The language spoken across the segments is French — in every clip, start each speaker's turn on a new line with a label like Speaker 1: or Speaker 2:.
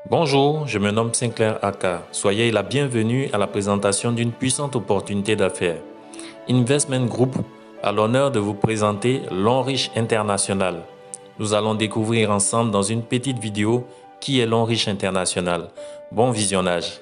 Speaker 1: Bonjour, je me nomme Sinclair Aka. Soyez la bienvenue à la présentation d'une puissante opportunité d'affaires. Investment Group a l'honneur de vous présenter Longrich International. Nous allons découvrir ensemble dans une petite vidéo qui est Longrich International. Bon visionnage.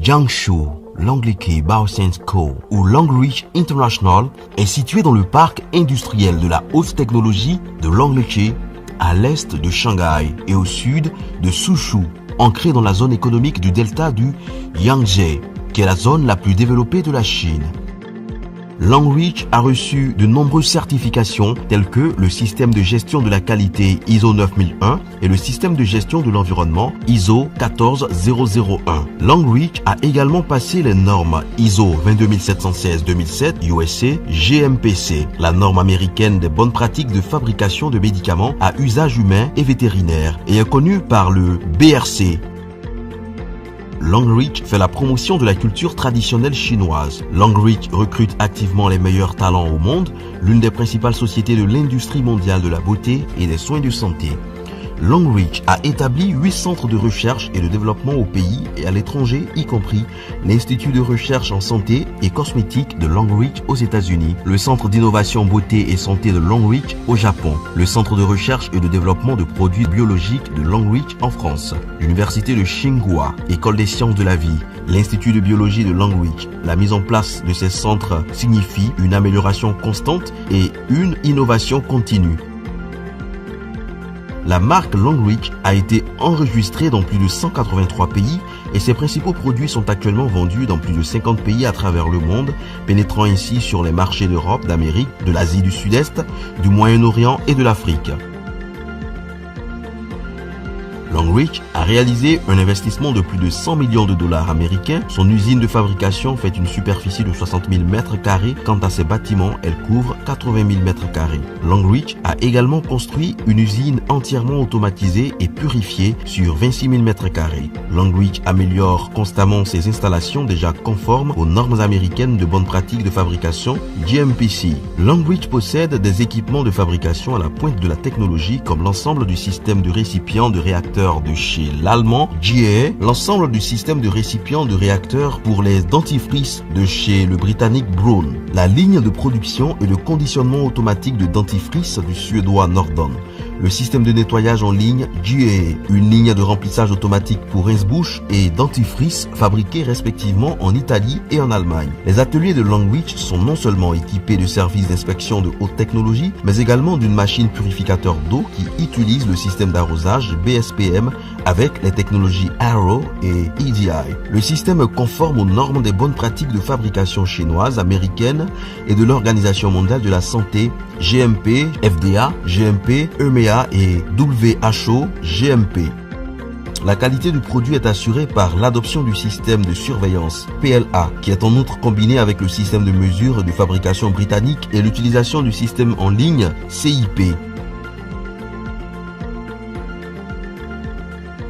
Speaker 2: Jiangsu Longlike Baoscience Co. ou Longrich International est situé dans le parc industriel de la haute technologie de Longlike, à l'est de Shanghai et au sud de Suzhou, ancré dans la zone économique du delta du Yangtze, qui est la zone la plus développée de la Chine. Longrich a reçu de nombreuses certifications telles que le système de gestion de la qualité ISO 9001 et le système de gestion de l'environnement ISO 14001. Longrich a également passé les normes ISO 22716-2007 USA GMPC, la norme américaine des bonnes pratiques de fabrication de médicaments à usage humain et vétérinaire, et est connue par le BRC. Longrich fait la promotion de la culture traditionnelle chinoise. Longrich recrute activement les meilleurs talents au monde, l'une des principales sociétés de l'industrie mondiale de la beauté et des soins de santé. Longrich a établi 8 centres de recherche et de développement au pays et à l'étranger, y compris l'Institut de recherche en santé et cosmétique de Longrich aux États-Unis, le Centre d'innovation beauté et santé de Longrich au Japon, le Centre de recherche et de développement de produits biologiques de Longrich en France, l'Université de Tsinghua, École des sciences de la vie, l'Institut de biologie de Longrich. La mise en place de ces centres signifie une amélioration constante et une innovation continue. La marque Longrich a été enregistrée dans plus de 183 pays et ses principaux produits sont actuellement vendus dans plus de 50 pays à travers le monde, pénétrant ainsi sur les marchés d'Europe, d'Amérique, de l'Asie du Sud-Est, du Moyen-Orient et de l'Afrique. Longrich a réalisé un investissement de plus de 100 millions de dollars américains. Son usine de fabrication fait une superficie de 60 000 mètres carrés. Quant à ses bâtiments, elle couvre 80 000 mètres carrés. Longrich a également construit une usine entièrement automatisée et purifiée sur 26 000 mètres carrés. Longrich améliore constamment ses installations déjà conformes aux normes américaines de bonnes pratiques de fabrication GMPC. Longrich possède des équipements de fabrication à la pointe de la technologie comme l'ensemble du système de récipients de réacteurs de chez l'allemand GE, l'ensemble du système de récipients de réacteurs pour les dentifrices de chez le britannique Braun, la ligne de production et de conditionnement automatique de dentifrice du suédois Nordon, le système de nettoyage en ligne GE, une ligne de remplissage automatique pour rince-bouche et dentifrice fabriqués respectivement en Italie et en Allemagne. Les ateliers de Longrich sont non seulement équipés de services d'inspection de haute technologie, mais également d'une machine purificateur d'eau qui utilise le système d'arrosage BSPM avec les technologies Arrow et EDI. Le système est conforme aux normes des bonnes pratiques de fabrication chinoises, américaines et de l'Organisation mondiale de la santé GMP, FDA, GMP, EMEA et WHO, GMP. La qualité du produit est assurée par l'adoption du système de surveillance PLA, qui est en outre combiné avec le système de mesure de fabrication britannique et l'utilisation du système en ligne CIP.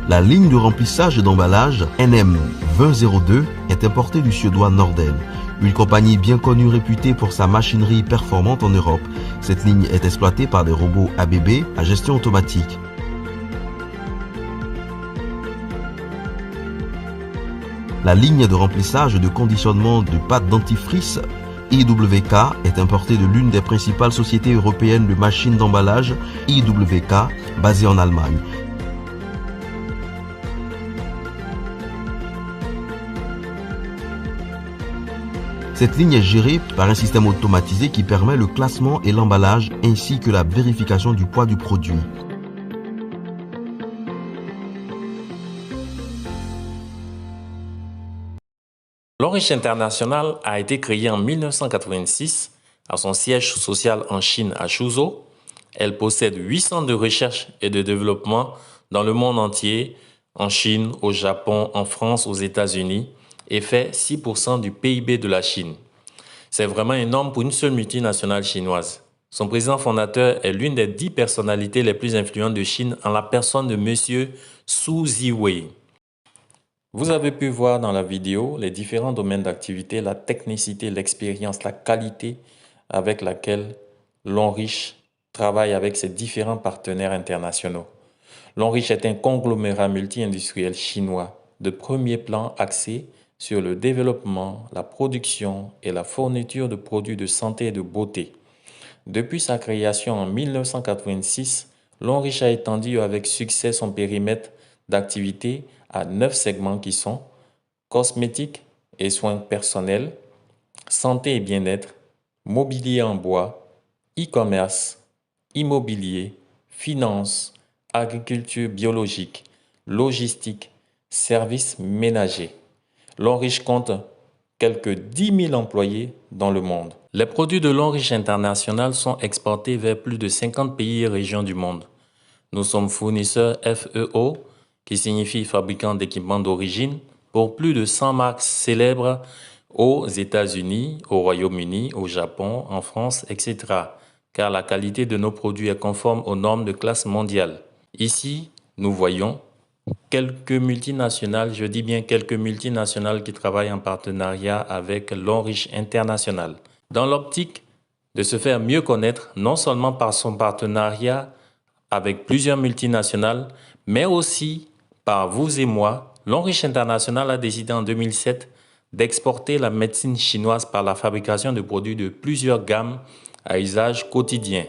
Speaker 2: La ligne de remplissage et d'emballage NM2002 est importée du suédois Norden, une compagnie bien connue réputée pour sa machinerie performante en Europe. Cette ligne est exploitée par des robots ABB à gestion automatique. La ligne de remplissage et de conditionnement de pâte dentifrice IWK est importée de l'une des principales sociétés européennes de machines d'emballage IWK basée en Allemagne. Cette ligne est gérée par un système automatisé qui permet le classement et l'emballage ainsi que la vérification du poids du produit.
Speaker 1: Longrich International a été créée en 1986 à son siège social en Chine à Suzhou. Elle possède 8 centres de recherche et de développement dans le monde entier, en Chine, au Japon, en France, aux États-Unis, et fait 6% du PIB de la Chine. C'est vraiment énorme pour une seule multinationale chinoise. Son président fondateur est l'une des 10 personnalités les plus influentes de Chine en la personne de M. Su Ziwei. Vous avez pu voir dans la vidéo les différents domaines d'activité, la technicité, l'expérience, la qualité avec laquelle Lonrich travaille avec ses différents partenaires internationaux. Lonrich est un conglomérat multi-industriel chinois de premier plan axé sur le développement, la production et la fourniture de produits de santé et de beauté. Depuis sa création en 1986, Lonrich a étendu avec succès son périmètre d'activité à 9 segments qui sont cosmétiques et soins personnels, santé et bien-être, mobilier en bois, e-commerce, immobilier, finance, agriculture biologique, logistique, services ménagers. Lonrich compte quelques 10 000 employés dans le monde. Les produits de Lonrich International sont exportés vers plus de 50 pays et régions du monde. Nous sommes fournisseurs FEO, qui signifie fabricant d'équipements d'origine, pour plus de 100 marques célèbres aux États-Unis, au Royaume-Uni, au Japon, en France, etc. Car la qualité de nos produits est conforme aux normes de classe mondiale. Ici, nous voyons quelques multinationales, je dis bien quelques multinationales qui travaillent en partenariat avec Lonrich International. Dans l'optique de se faire mieux connaître, non seulement par son partenariat avec plusieurs multinationales, mais aussi par vous et moi, Lonrich International a décidé en 2007 d'exporter la médecine chinoise par la fabrication de produits de plusieurs gammes à usage quotidien.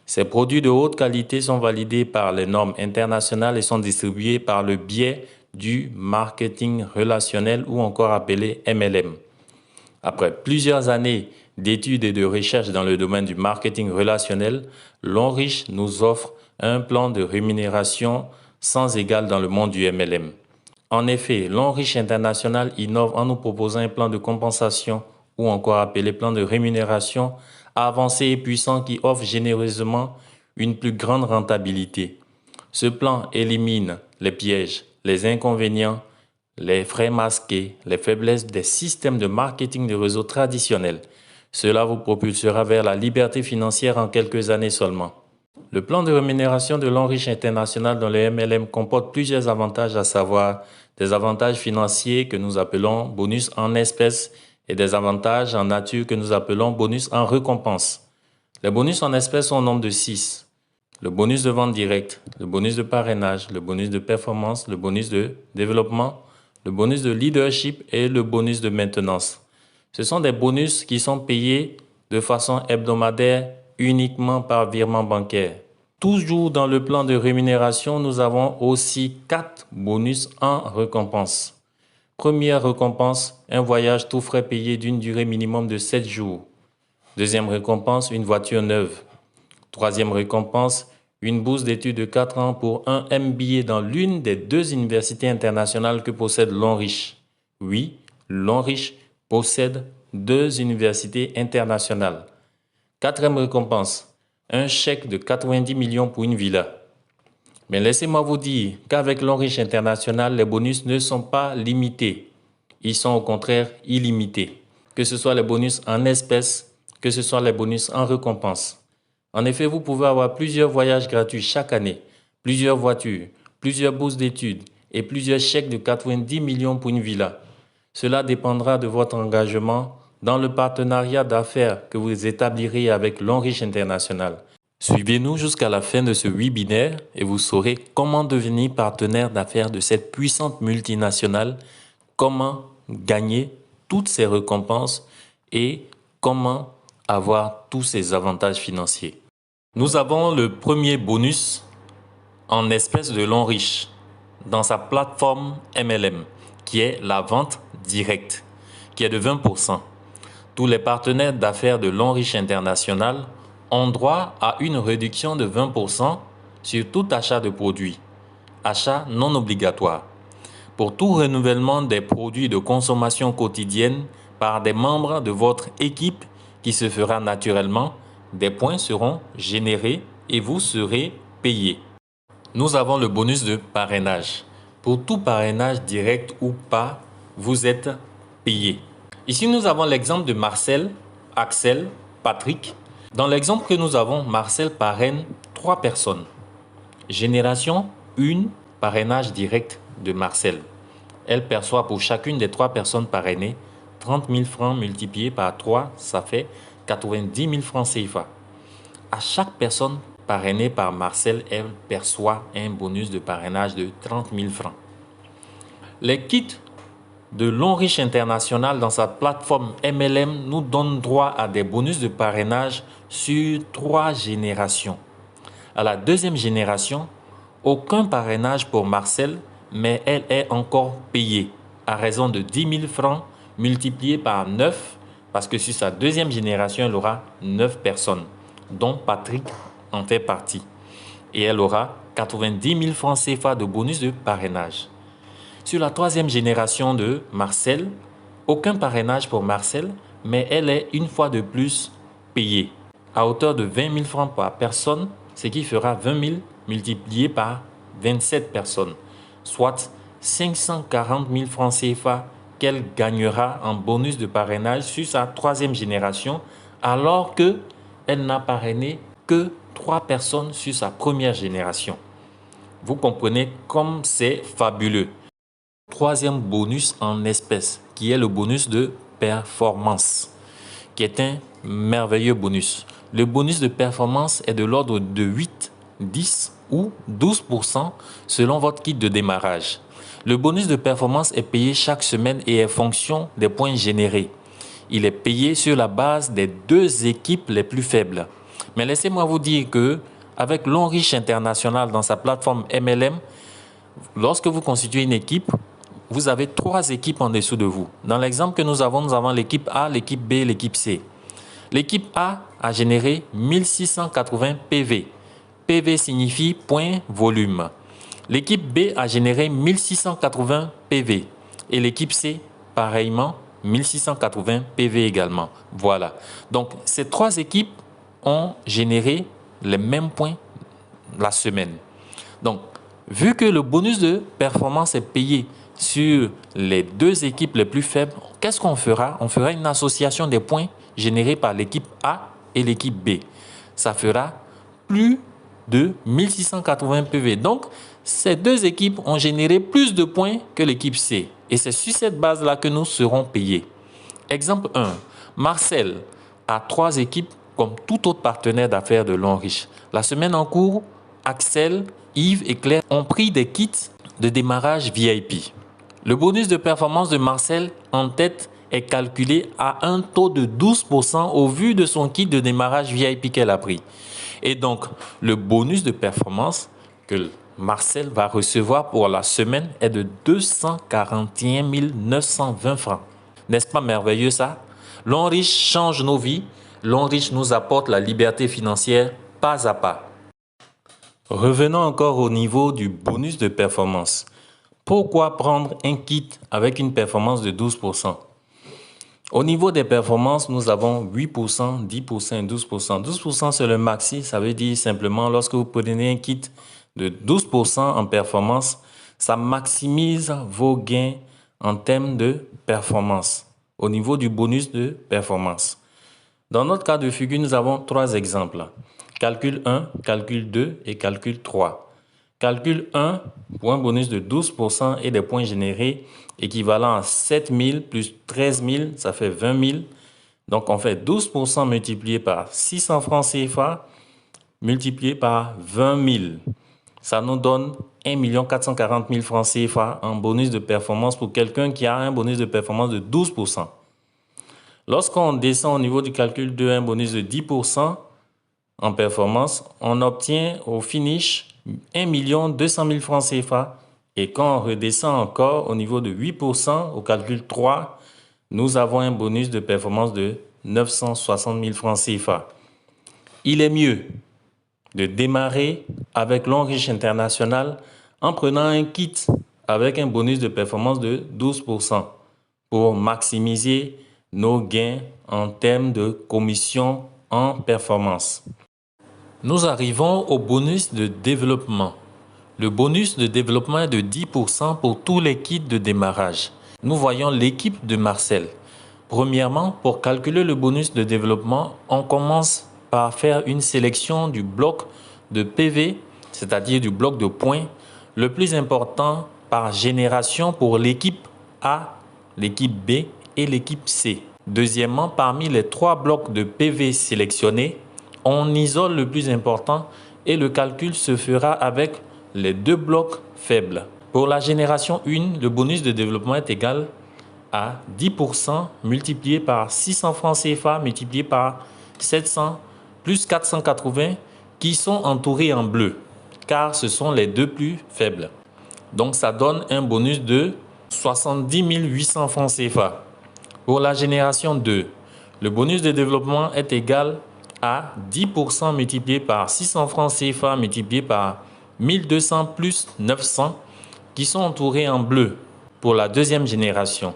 Speaker 1: Ces produits de haute qualité sont validés par les normes internationales et sont distribués par le biais du marketing relationnel ou encore appelé MLM. Après plusieurs années d'études et de recherches dans le domaine du marketing relationnel, Lonrich nous offre un plan de rémunération sans égal dans le monde du MLM. En effet, Lonrich International innove en nous proposant un plan de compensation ou encore appelé plan de rémunération avancé et puissant qui offre généreusement une plus grande rentabilité. Ce plan élimine les pièges, les inconvénients, les frais masqués, les faiblesses des systèmes de marketing de réseau traditionnels. Cela vous propulsera vers la liberté financière en quelques années seulement. Le plan de rémunération de Lonrich International dans le MLM comporte plusieurs avantages, à savoir des avantages financiers que nous appelons bonus en espèces et des avantages en nature que nous appelons bonus en récompense. Les bonus en espèces sont au nombre de 6. Le bonus de vente directe, le bonus de parrainage, le bonus de performance, le bonus de développement, le bonus de leadership et le bonus de maintenance. Ce sont des bonus qui sont payés de façon hebdomadaire uniquement par virement bancaire. Toujours dans le plan de rémunération, nous avons aussi 4 bonus en récompense. Première récompense, un voyage tout frais payé d'une durée minimum de 7 jours. Deuxième récompense, une voiture neuve. Troisième récompense, une bourse d'études de 4 ans pour un MBA dans l'une des 2 universités internationales que possède Lonrich. Oui, Lonrich possède 2 universités internationales. Quatrième récompense, un chèque de 90 millions pour une villa. Mais laissez-moi vous dire qu'avec Lonrich International, les bonus ne sont pas limités. Ils sont au contraire illimités. Que ce soit les bonus en espèces, que ce soit les bonus en récompense. En effet, vous pouvez avoir plusieurs voyages gratuits chaque année, plusieurs voitures, plusieurs bourses d'études et plusieurs chèques de 90 millions pour une villa. Cela dépendra de votre engagement dans le partenariat d'affaires que vous établirez avec Lonrich International. Suivez-nous jusqu'à la fin de ce webinaire et vous saurez comment devenir partenaire d'affaires de cette puissante multinationale, comment gagner toutes ces récompenses et comment avoir tous ces avantages financiers. Nous avons le premier bonus en espèces de Lonrich dans sa plateforme MLM qui est la vente directe, qui est de 20%. Tous les partenaires d'affaires de Lonrich International ont droit à une réduction de 20% sur tout achat de produits, achat non obligatoire. Pour tout renouvellement des produits de consommation quotidienne par des membres de votre équipe qui se fera naturellement, des points seront générés et vous serez payé. Nous avons le bonus de parrainage. Pour tout parrainage direct ou pas, vous êtes payé. Ici, nous avons l'exemple de Marcel, Axel, Patrick. Dans l'exemple que nous avons, Marcel parraine 3 personnes. Génération 1, parrainage direct de Marcel. elle perçoit pour chacune des 3 personnes parrainées 30 000 francs multipliés par 3, ça fait 90 000 francs CFA. À chaque personne parrainée par Marcel, elle perçoit un bonus de parrainage de 30 000 francs. Les kits de Longrich International dans sa plateforme MLM nous donnent droit à des bonus de parrainage sur 3 générations. À la 2e génération, aucun parrainage pour Marcel, mais elle est encore payée à raison de 10 000 francs multipliés par 9, parce que sur sa 2e génération, elle aura 9 personnes, dont Patrick en fait partie. Et elle aura 90 000 francs CFA de bonus de parrainage. Sur la 3e génération de Marcel, aucun parrainage pour Marcel, mais elle est une fois de plus payée à hauteur de 20 000 francs par personne, ce qui fera 20 000 multiplié par 27 personnes, soit 540 000 francs CFA qu'elle gagnera en bonus de parrainage sur sa 3e génération, alors qu'elle n'a parrainé que 3 personnes sur sa 1re génération. Vous comprenez comme c'est fabuleux. 3e bonus en espèces, qui est le bonus de performance, qui est un merveilleux bonus. Le bonus de performance est de l'ordre de 8, 10 ou 12% selon votre kit de démarrage. Le bonus de performance est payé chaque semaine et est fonction des points générés. Il est payé sur la base des 2 équipes les plus faibles. Mais laissez-moi vous dire que avec Longrich International dans sa plateforme MLM, lorsque vous constituez une équipe, vous avez 3 équipes en dessous de vous. Dans l'exemple que nous avons l'équipe A, l'équipe B, l'équipe C. L'équipe A a généré 1680 PV. PV signifie point volume. L'équipe B a généré 1680 PV. Et l'équipe C, pareillement, 1680 PV également. Voilà. Donc, ces 3 équipes ont généré les mêmes points la semaine. Donc, vu que le bonus de performance est payé sur les 2 équipes les plus faibles, qu'est-ce qu'on fera? On fera une association des points générés par l'équipe A et l'équipe B. Ça fera plus de 1680 PV. Donc, ces 2 équipes ont généré plus de points que l'équipe C. Et c'est sur cette base-là que nous serons payés. Exemple 1. Marcel a 3 équipes comme tout autre partenaire d'affaires de Longrich. La semaine en cours, Axel, Yves et Claire ont pris des kits de démarrage VIP. Le bonus de performance de Marcel en tête est calculé à un taux de 12% au vu de son kit de démarrage VIP qu'elle a pris. Et donc, le bonus de performance que Marcel va recevoir pour la semaine est de 241 920 francs. N'est-ce pas merveilleux ça? Longrich change nos vies. Longrich nous apporte la liberté financière pas à pas. Revenons encore au niveau du bonus de performance. Pourquoi prendre un kit avec une performance de 12%? Au niveau des performances, nous avons 8%, 10% et 12%. 12% c'est le maxi, ça veut dire simplement lorsque vous prenez un kit de 12% en performance, ça maximise vos gains en termes de performance au niveau du bonus de performance. Dans notre cas de figure, nous avons 3 exemples. Calcul 1, calcul 2 et calcul 3. Calcul 1 pour un bonus de 12% et des points générés équivalent à 7 000 plus 13 000, ça fait 20 000. Donc on fait 12% multiplié par 600 francs CFA multiplié par 20 000. Ça nous donne 1 440 000 francs CFA en bonus de performance pour quelqu'un qui a un bonus de performance de 12%. Lorsqu'on descend au niveau du calcul 2, un bonus de 10% en performance, on obtient au finish 1 200 000 francs CFA. Et quand on redescend encore au niveau de 8%, au calcul 3, nous avons un bonus de performance de 960 000 francs CFA. Il est mieux de démarrer avec Longrich International en prenant un kit avec un bonus de performance de 12% pour maximiser nos gains en termes de commission en performance. Nous arrivons au bonus de développement. Le bonus de développement est de 10% pour tous les kits de démarrage. Nous voyons l'équipe de Marcel. Premièrement, pour calculer le bonus de développement, on commence par faire une sélection du bloc de PV, c'est-à-dire du bloc de points, le plus important par génération pour l'équipe A, l'équipe B et l'équipe C. Deuxièmement, parmi les 3 blocs de PV sélectionnés, on isole le plus important et le calcul se fera avec les 2 blocs faibles. Pour la génération 1, le bonus de développement est égal à 10% multiplié par 600 francs CFA multiplié par 700 plus 480 qui sont entourés en bleu, car ce sont les 2 plus faibles. Donc ça donne un bonus de 70 800 francs CFA. Pour la génération 2, le bonus de développement est égal à 10% multiplié par 600 francs CFA multiplié par 1200 plus 900 qui sont entourés en bleu pour la deuxième génération.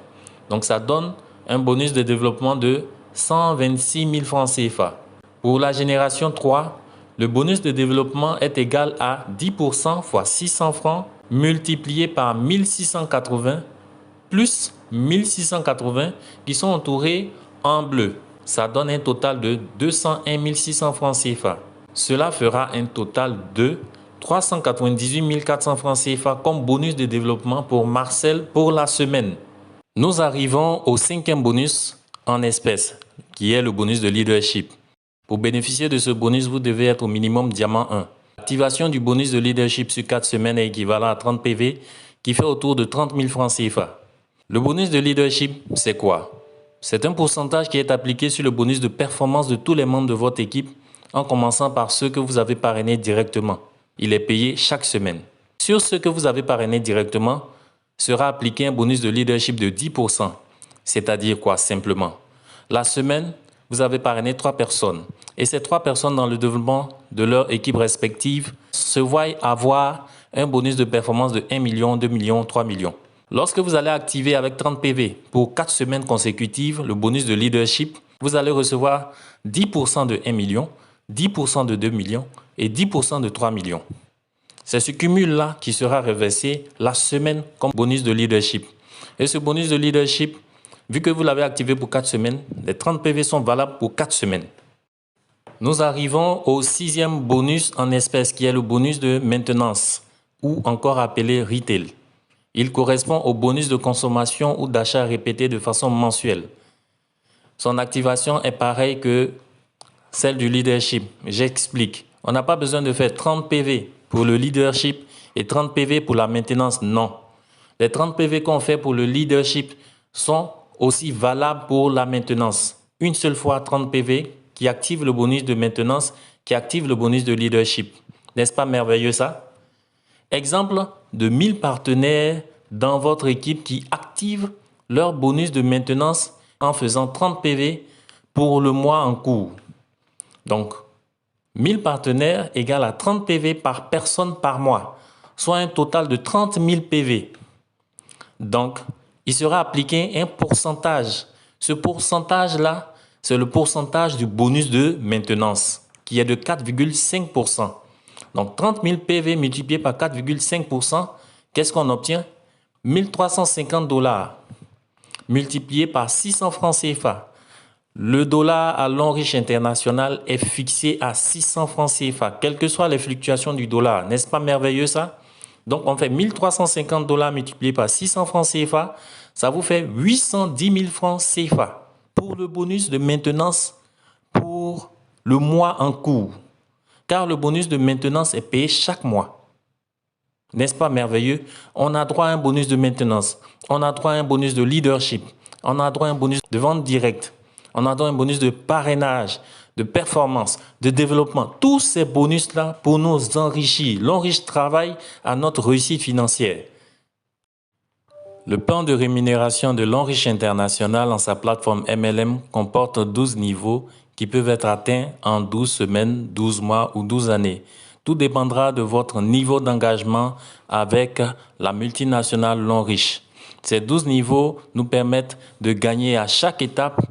Speaker 1: Donc ça donne un bonus de développement de 126 000 francs CFA. Pour la génération 3, le bonus de développement est égal à 10% fois 600 francs multiplié par 1680 plus 1680 qui sont entourés en bleu. Ça donne un total de 201 600 francs CFA. Cela fera un total de 398 400 francs CFA comme bonus de développement pour Marcel pour la semaine. Nous arrivons au 5e bonus en espèces, qui est le bonus de leadership. Pour bénéficier de ce bonus, vous devez être au minimum diamant 1. L'activation du bonus de leadership sur 4 semaines est équivalent à 30 PV, qui fait autour de 30 000 francs CFA. Le bonus de leadership, c'est quoi? C'est un pourcentage qui est appliqué sur le bonus de performance de tous les membres de votre équipe, en commençant par ceux que vous avez parrainés directement. Il est payé chaque semaine. Sur ceux que vous avez parrainés directement, sera appliqué un bonus de leadership de 10%. C'est-à-dire quoi simplement? La semaine, vous avez parrainé 3 personnes. Et ces 3 personnes dans le développement de leur équipe respective se voient avoir un bonus de performance de 1 million, 2 millions, 3 millions. Lorsque vous allez activer avec 30 PV pour 4 semaines consécutives le bonus de leadership, vous allez recevoir 10% de 1 million, 10% de 2 millions et 10% de 3 millions. C'est ce cumul-là qui sera reversé la semaine comme bonus de leadership. Et ce bonus de leadership, vu que vous l'avez activé pour 4 semaines, les 30 PV sont valables pour 4 semaines. Nous arrivons au 6e bonus en espèces qui est le bonus de maintenance ou encore appelé retail. Il correspond au bonus de consommation ou d'achat répété de façon mensuelle. Son activation est pareille que celle du leadership. J'explique. On n'a pas besoin de faire 30 PV pour le leadership et 30 PV pour la maintenance. Non. Les 30 PV qu'on fait pour le leadership sont aussi valables pour la maintenance. Une seule fois 30 PV qui active le bonus de maintenance, qui active le bonus de leadership. N'est-ce pas merveilleux ça? Exemple de 1000 partenaires dans votre équipe qui activent leur bonus de maintenance en faisant 30 PV pour le mois en cours. Donc, 1000 partenaires égale à 30 PV par personne par mois, soit un total de 30 000 PV. Donc, il sera appliqué un pourcentage. Ce pourcentage-là, c'est le pourcentage du bonus de maintenance, qui est de 4,5%. Donc, 30 000 PV multiplié par 4,5%, qu'est-ce qu'on obtient? 1350 $ multiplié par 600 francs CFA. Le dollar à long riche international est fixé à 600 francs CFA, quelles que soient les fluctuations du dollar. N'est-ce pas merveilleux ça? Donc, on fait 1350 $ multiplié par 600 francs CFA, ça vous fait 810 000 francs CFA pour le bonus de maintenance pour le mois en cours. Car le bonus de maintenance est payé chaque mois. N'est-ce pas merveilleux? On a droit à un bonus de maintenance, on a droit à un bonus de leadership, on a droit à un bonus de vente directe, on a droit à un bonus de parrainage, de performance, de développement. Tous ces bonus-là pour nous enrichir. L'enrichissement travaille à notre réussite financière. Le plan de rémunération de l'Enrichissement International en sa plateforme MLM comporte 12 niveaux qui peuvent être atteints en 12 semaines, 12 mois ou 12 années. Tout dépendra de votre niveau d'engagement avec la multinationale L'Enrichissement. Ces 12 niveaux nous permettent de gagner à chaque étape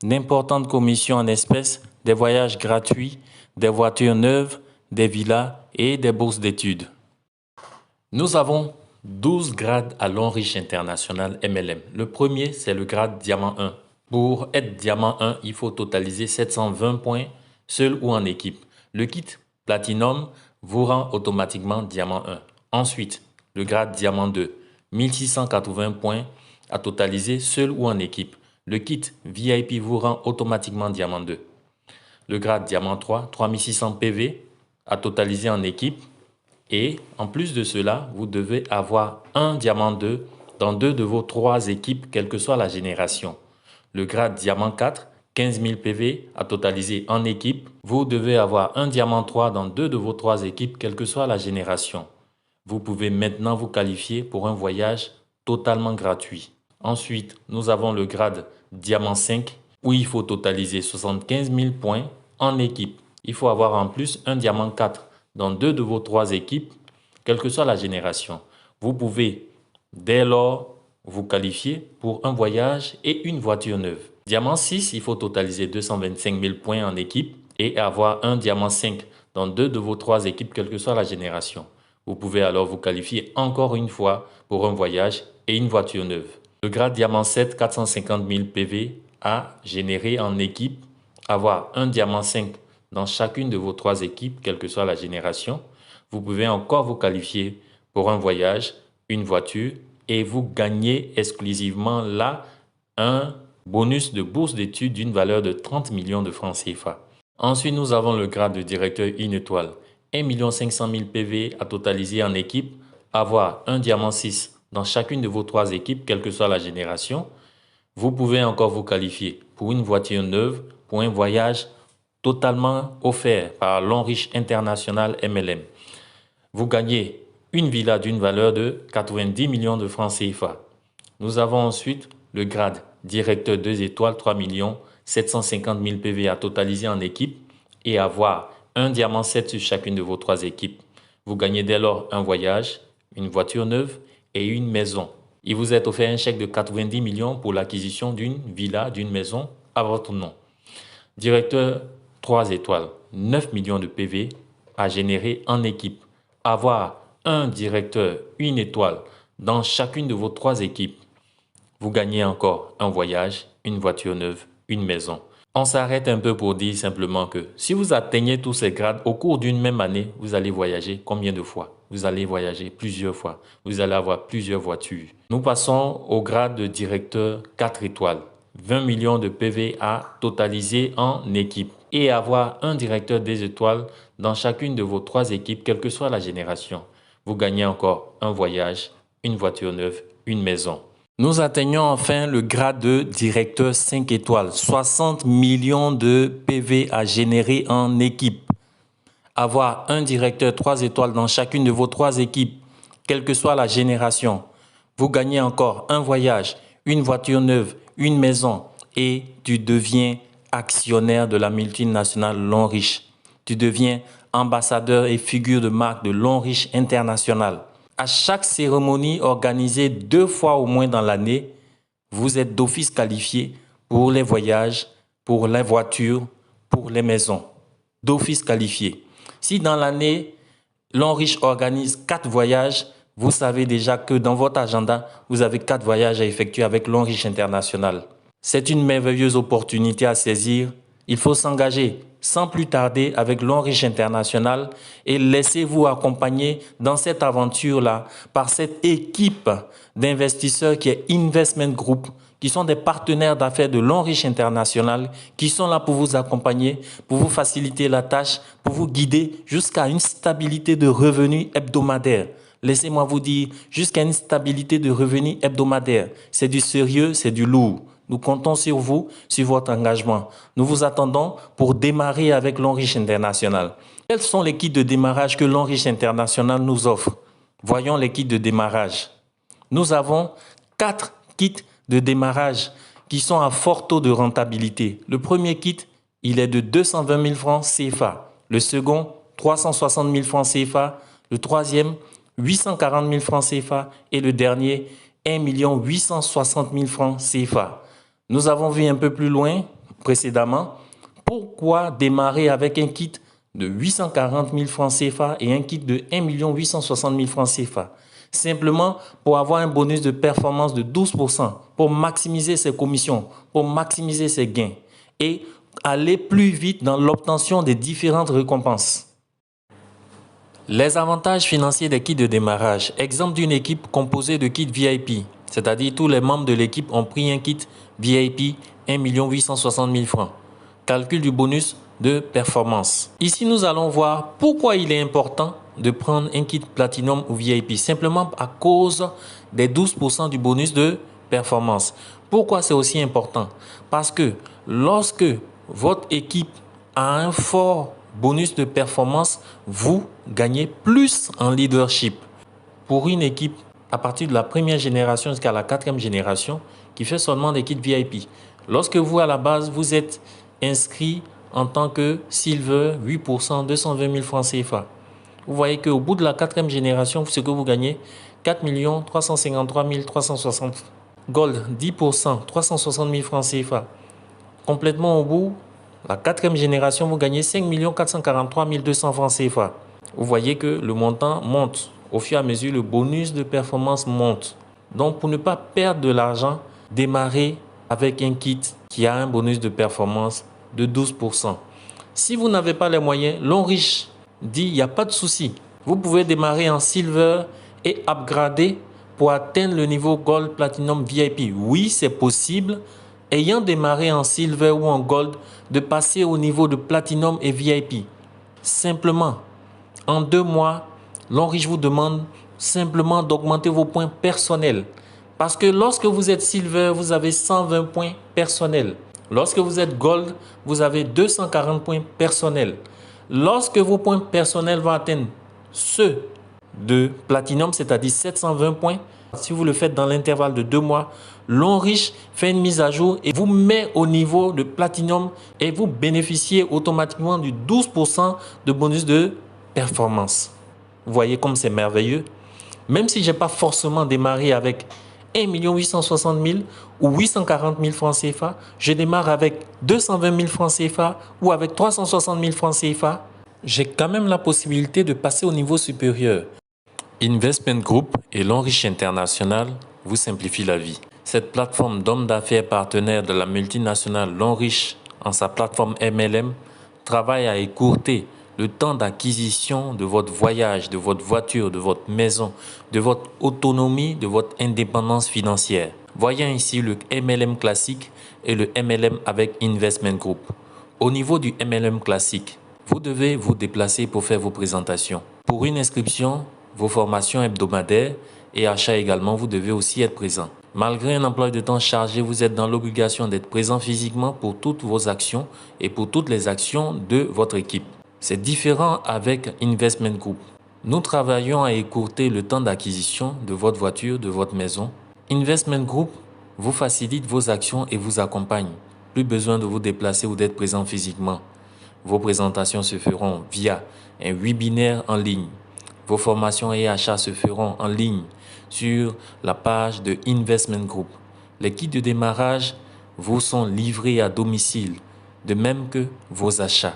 Speaker 1: d'importantes commissions en espèces, des voyages gratuits, des voitures neuves, des villas et des bourses d'études. Nous avons 12 grades à L'Enrichissement International MLM. Le premier, c'est le grade Diamant 1. Pour être Diamant 1, il faut totaliser 720 points, seul ou en équipe. Le kit Platinum vous rend automatiquement Diamant 1. Ensuite, Le grade diamant 2, 1680 points à totaliser seul ou en équipe. Le kit VIP vous rend automatiquement diamant 2. Le grade diamant 3, 3600 PV à totaliser en équipe. Et en plus de cela, vous devez avoir un diamant 2 dans 2 de vos 3 équipes, quelle que soit la génération. Le grade diamant 4, 15 000 PV à totaliser en équipe. Vous devez avoir un diamant 3 dans 2 de vos 3 équipes, quelle que soit la génération. Vous pouvez maintenant vous qualifier pour un voyage totalement gratuit. Ensuite, nous avons le grade diamant 5 où il faut totaliser 75 000 points en équipe. Il faut avoir en plus un diamant 4 dans 2 de vos 3 équipes, quelle que soit la génération. Vous pouvez dès lors vous qualifier pour un voyage et une voiture neuve. Diamant 6, il faut totaliser 225 000 points en équipe et avoir un diamant 5 dans 2 de vos 3 équipes, quelle que soit la génération. Vous pouvez alors vous qualifier encore une fois pour un voyage et une voiture neuve. Le grade diamant 7, 450 000 PV à générer en équipe, avoir un diamant 5 dans chacune de vos 3 équipes, quelle que soit la génération. Vous pouvez encore vous qualifier pour un voyage, une voiture et vous gagnez exclusivement là un bonus de bourse d'études d'une valeur de 30 millions de francs CFA. Ensuite, nous avons le grade de directeur 1 étoile. 1 500 000 PV à totaliser en équipe, avoir un diamant 6 dans chacune de vos 3 équipes, quelle que soit la génération. Vous pouvez encore vous qualifier pour une voiture neuve, pour un voyage totalement offert par Lonrich International MLM. Vous gagnez une villa d'une valeur de 90 millions de francs CFA. Nous avons ensuite le grade directeur 2 étoiles, 3 750 000 PV à totaliser en équipe et avoir un diamant 7 sur chacune de vos 3 équipes. Vous gagnez dès lors un voyage, une voiture neuve et une maison. Il vous est offert un chèque de 90 millions pour l'acquisition d'une villa, d'une maison à votre nom. Directeur 3 étoiles, 9 millions de PV à générer en équipe. Avoir un directeur 1 étoile dans chacune de vos 3 équipes. Vous gagnez encore un voyage, une voiture neuve, une maison. On s'arrête un peu pour dire simplement que si vous atteignez tous ces grades au cours d'une même année, vous allez voyager combien de fois? Vous allez voyager plusieurs fois. Vous allez avoir plusieurs voitures. Nous passons au grade de directeur 4 étoiles. 20 millions de PV à totaliser en équipe et avoir un directeur des étoiles dans chacune de vos 3 équipes, quelle que soit la génération. Vous gagnez encore un voyage, une voiture neuve, une maison. Nous atteignons enfin le grade de directeur 5 étoiles, 60 millions de PV à générer en équipe. Avoir un directeur 3 étoiles dans chacune de vos 3 équipes, quelle que soit la génération. Vous gagnez encore un voyage, une voiture neuve, une maison et tu deviens actionnaire de la multinationale Lonrich. Tu deviens ambassadeur et figure de marque de Lonrich International. À chaque cérémonie organisée 2 fois au moins dans l'année, vous êtes d'office qualifié pour les voyages, pour les voitures, pour les maisons. D'office qualifié. Si dans l'année, Lonrich organise 4 voyages, vous savez déjà que dans votre agenda, vous avez 4 voyages à effectuer avec Lonrich International. C'est une merveilleuse opportunité à saisir. Il faut s'engager sans plus tarder avec Lonrich International et laissez-vous accompagner dans cette aventure-là par cette équipe d'investisseurs qui est Investment Group, qui sont des partenaires d'affaires de Lonrich International, qui sont là pour vous accompagner, pour vous faciliter la tâche, pour vous guider jusqu'à une stabilité de revenus hebdomadaires. Laissez-moi vous dire, jusqu'à une stabilité de revenus hebdomadaires. C'est du sérieux, c'est du lourd. Nous comptons sur vous, sur votre engagement. Nous vous attendons pour démarrer avec Lonrich International. Quels sont les kits de démarrage que Lonrich International nous offre? Voyons les kits de démarrage. Nous avons 4 kits de démarrage qui sont à fort taux de rentabilité. Le premier kit, il est de 220 000 francs CFA. Le second, 360 000 francs CFA. Le troisième, 840 000 francs CFA. Et le dernier, 1 860 000 francs CFA. Nous avons vu un peu plus loin précédemment pourquoi démarrer avec un kit de 840 000 francs CFA et un kit de 1 860 000 francs CFA. Simplement pour avoir un bonus de performance de 12%, pour maximiser ses commissions, pour maximiser ses gains et aller plus vite dans l'obtention des différentes récompenses. Les avantages financiers des kits de démarrage. Exemple d'une équipe composée de kits VIP, c'est-à-dire tous les membres de l'équipe ont pris un kit VIP 1 860 000 francs. Calcul du bonus de performance. Ici, nous allons voir pourquoi il est important de prendre un kit Platinum ou VIP. Simplement à cause des 12% du bonus de performance. Pourquoi c'est aussi important? Parce que lorsque votre équipe a un fort bonus de performance, vous gagnez plus en leadership. Pour une équipe à partir de la première génération jusqu'à la quatrième génération qui fait seulement des kits VIP. Lorsque vous, à la base, vous êtes inscrit en tant que Silver, 8%, 220 000 francs CFA. Vous voyez qu'au bout de la quatrième génération, ce que vous gagnez, 4 353 360. Gold, 10%, 360 000 francs CFA. Complètement au bout, la quatrième génération, vous gagnez 5 443 200 francs CFA. Vous voyez que le montant monte. Au fur et à mesure, le bonus de performance monte. Donc, pour ne pas perdre de l'argent, démarrez avec un kit qui a un bonus de performance de 12%. Si vous n'avez pas les moyens, l'Onrich dit il n'y a pas de souci. Vous pouvez démarrer en Silver et upgrader pour atteindre le niveau Gold, Platinum, VIP. Oui, c'est possible. Ayant démarré en Silver ou en Gold, de passer au niveau de Platinum et VIP. Simplement, en 2 mois, l'Onrich vous demande simplement d'augmenter vos points personnels. Parce que lorsque vous êtes Silver, vous avez 120 points personnels. Lorsque vous êtes Gold, vous avez 240 points personnels. Lorsque vos points personnels vont atteindre ceux de Platinum, c'est-à-dire 720 points, si vous le faites dans l'intervalle de 2 mois, l'Onrich fait une mise à jour et vous met au niveau de Platinum et vous bénéficiez automatiquement du 12% de bonus de performance. Vous voyez comme c'est merveilleux. Même si je n'ai pas forcément démarré avec 1 860 000 ou 840 000 francs CFA, je démarre avec 220 000 francs CFA ou avec 360 000 francs CFA, j'ai quand même la possibilité de passer au niveau supérieur. Investment Group et l'Onrich International vous simplifient la vie. Cette plateforme d'hommes d'affaires partenaires de la multinationale l'Onrich en sa plateforme MLM travaille à écourter le temps d'acquisition de votre voyage, de votre voiture, de votre maison, de votre autonomie, de votre indépendance financière. Voyons ici le MLM classique et le MLM avec Investment Group. Au niveau du MLM classique, vous devez vous déplacer pour faire vos présentations. Pour une inscription, vos formations hebdomadaires et achats également, vous devez aussi être présent. Malgré un emploi de temps chargé, vous êtes dans l'obligation d'être présent physiquement pour toutes vos actions et pour toutes les actions de votre équipe. C'est différent avec Investment Group. Nous travaillons à écourter le temps d'acquisition de votre voiture, de votre maison. Investment Group vous facilite vos actions et vous accompagne. Plus besoin de vous déplacer ou d'être présent physiquement. Vos présentations se feront via un webinaire en ligne. Vos formations et achats se feront en ligne sur la page de Investment Group. Les kits de démarrage vous sont livrés à domicile, de même que vos achats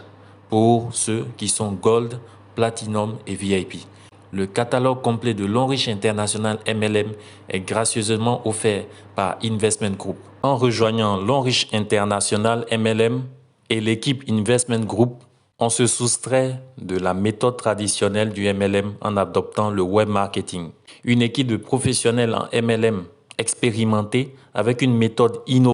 Speaker 1: pour ceux qui sont Gold, Platinum et VIP. Le catalogue complet de l'Onrich International MLM est gracieusement offert par Investment Group. En rejoignant l'Onrich International MLM et l'équipe Investment Group, on se soustrait de la méthode traditionnelle du MLM en adoptant le web marketing. Une équipe de professionnels en MLM expérimentés avec une méthode innovante